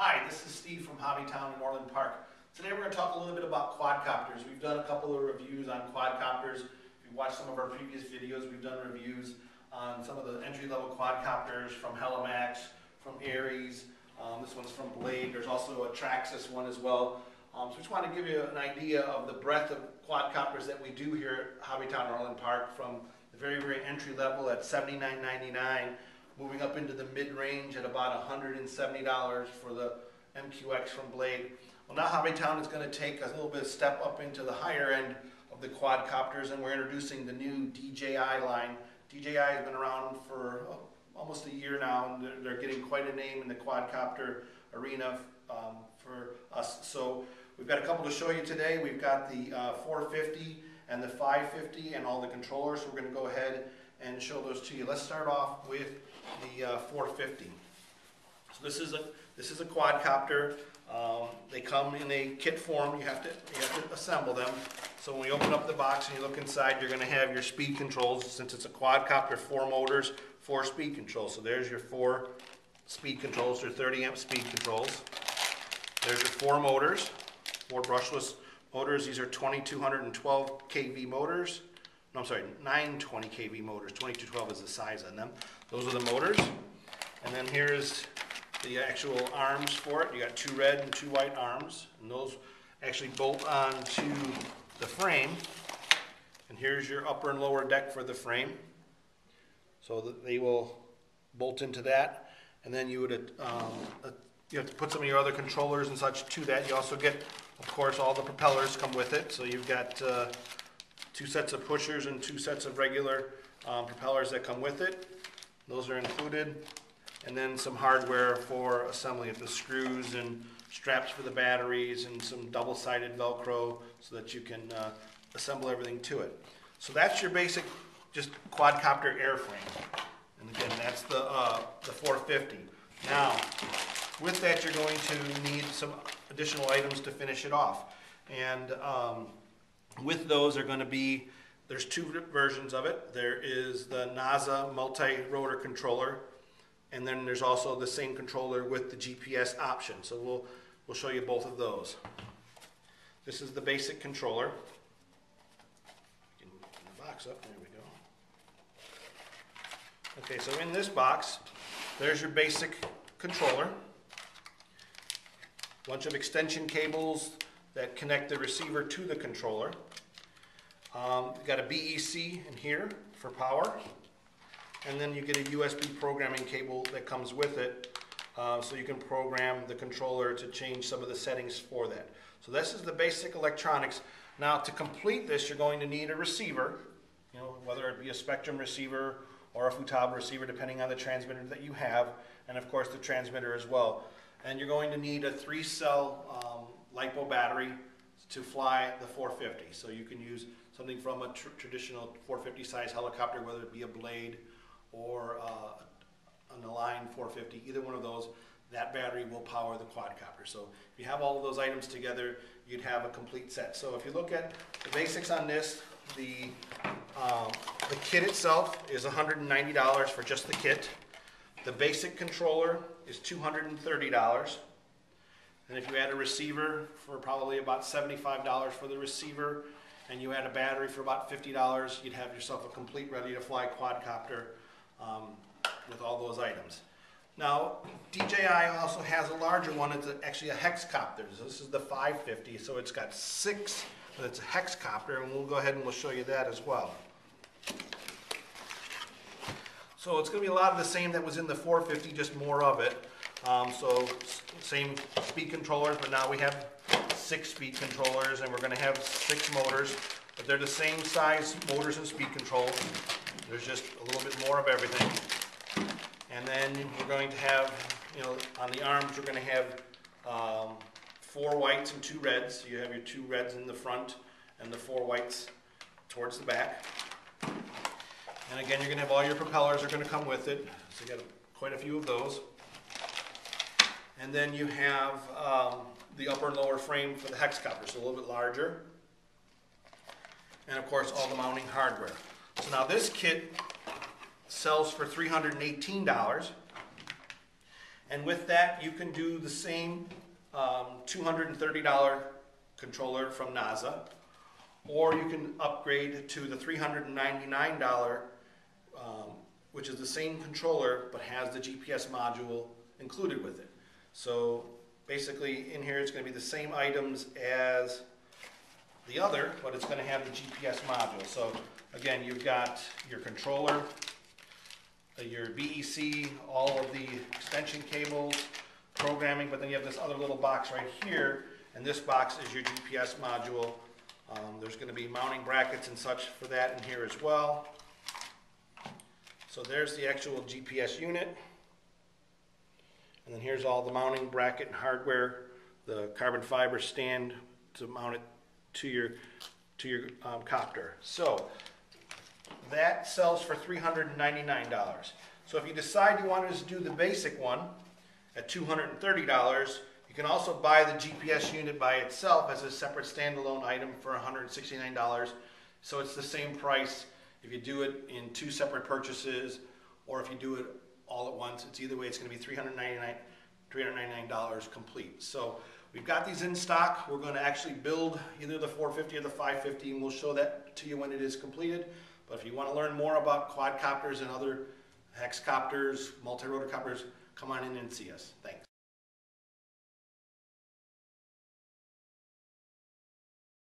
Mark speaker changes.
Speaker 1: Hi, this is Steve from Hobbytown in Orland Park. Today we're going to talk a little bit about quadcopters. We've done a couple of reviews on quadcopters. If you watched some of our previous videos, we've done reviews on some of the entry-level quadcopters from Helimax, from Aries. This one's from Blade. There's also a Traxxas one as well. So we just want to give you an idea of the breadth of quadcopters that we do here at Hobbytown Orland Park, from the very, very entry level at $79.99, moving up into the mid-range at about $170 for the MQX from Blade. Well, now Hobbytown is going to take a little bit of step up into the higher end of the quadcopters, and we're introducing the new DJI line. DJI has been around for almost a year now, and they're getting quite a name in the quadcopter arena for us. So we've got a couple to show you today. We've got the 450 and the 550 and all the controllers, so we're going to go ahead and show those to you. Let's start off with the 450. So this is a quadcopter. They come in a kit form. You have to assemble them. So when we open up the box and you look inside, you're going to have your speed controls. Since it's a quadcopter, 4 motors, 4 speed controls. So there's your 4 speed controls. They're 30 amp speed controls. There's your 4 motors, 4 brushless motors. These are 2212 kV motors. No, I'm sorry, 920 kV motors. 2212 is the size on them. Those are the motors. And then here's the actual arms for it. You got 2 red and 2 white arms, and those actually bolt onto the frame. And here's your upper and lower deck for the frame, so that they will bolt into that. And then you would you have to put some of your other controllers and such to that. You also get, of course, all the propellers come with it. So you've got 2 sets of pushers and 2 sets of regular propellers that come with it. Those are included. And then some hardware for assembly, the screws and straps for the batteries, and some double-sided Velcro so that you can assemble everything to it. So that's your basic, just quadcopter airframe. And again, that's the 450. Now, with that, you're going to need some additional items to finish it off. And with those are going to be, there's 2 versions of it. There is the Naza multi-rotor controller, and then there's also the same controller with the GPS option. So we'll show you both of those. This is the basic controller. You can open the box up, there we go. Okay, so in this box, there's your basic controller. Bunch of extension cables that connect the receiver to the controller. You've got a BEC in here for power. And then you get a USB programming cable that comes with it, so you can program the controller to change some of the settings for that. So this is the basic electronics. Now, to complete this, you're going to need a receiver, whether it be a Spectrum receiver or a Futaba receiver, depending on the transmitter that you have, and of course the transmitter as well. And you're going to need a 3-cell LiPo battery to fly the 450. So you can use something from a traditional 450 size helicopter, whether it be a Blade or an Align 450, either one of those. That battery will power the quadcopter. So if you have all of those items together, you'd have a complete set. So if you look at the basics on this, the kit itself is $190 for just the kit. The basic controller is $230. And if you add a receiver for probably about $75 for the receiver, and you add a battery for about $50, you'd have yourself a complete ready-to-fly quadcopter with all those items. Now, DJI also has a larger one. It's actually a hexcopter. So this is the 550. So it's got 6, but it's a hexcopter, and we'll go ahead and we'll show you that as well. So it's going to be a lot of the same that was in the 450, just more of it. So same speed controllers, but now we have 6 speed controllers, and we're going to have 6 motors, but they're the same size motors and speed controls. There's just a little bit more of everything. And then we're going to have, on the arms, we're going to have 4 whites and 2 reds. So you have your 2 reds in the front and the 4 whites towards the back. And again, you're going to have all your propellers are going to come with it. So you got quite a few of those. And then you have the upper and lower frame for the hexcopter, so a little bit larger. And of course, all the mounting hardware. So now this kit sells for $318. And with that, you can do the same $230 controller from Naza, or you can upgrade to the $399, which is the same controller but has the GPS module included with it. So basically in here it's going to be the same items as the other, but it's going to have the GPS module. So again, you've got your controller, your BEC, all of the extension cables, programming, but then you have this other little box right here, and this box is your GPS module. There's going to be mounting brackets and such for that in here as well. So there's the actual GPS unit, and then here's all the mounting bracket and hardware, the carbon fiber stand to mount it to your copter. So that sells for $399. So if you decide you want to do the basic one at $230, you can also buy the GPS unit by itself as a separate standalone item for $169. So it's the same price if you do it in 2 separate purchases, or if you do it all at once. It's either way, it's going to be $399 complete. So we've got these in stock. We're going to actually build either the 450 or the 550, and we'll show that to you when it is completed. But if you want to learn more about quadcopters and other hexcopters, multirotor copters, come on in and see us. Thanks.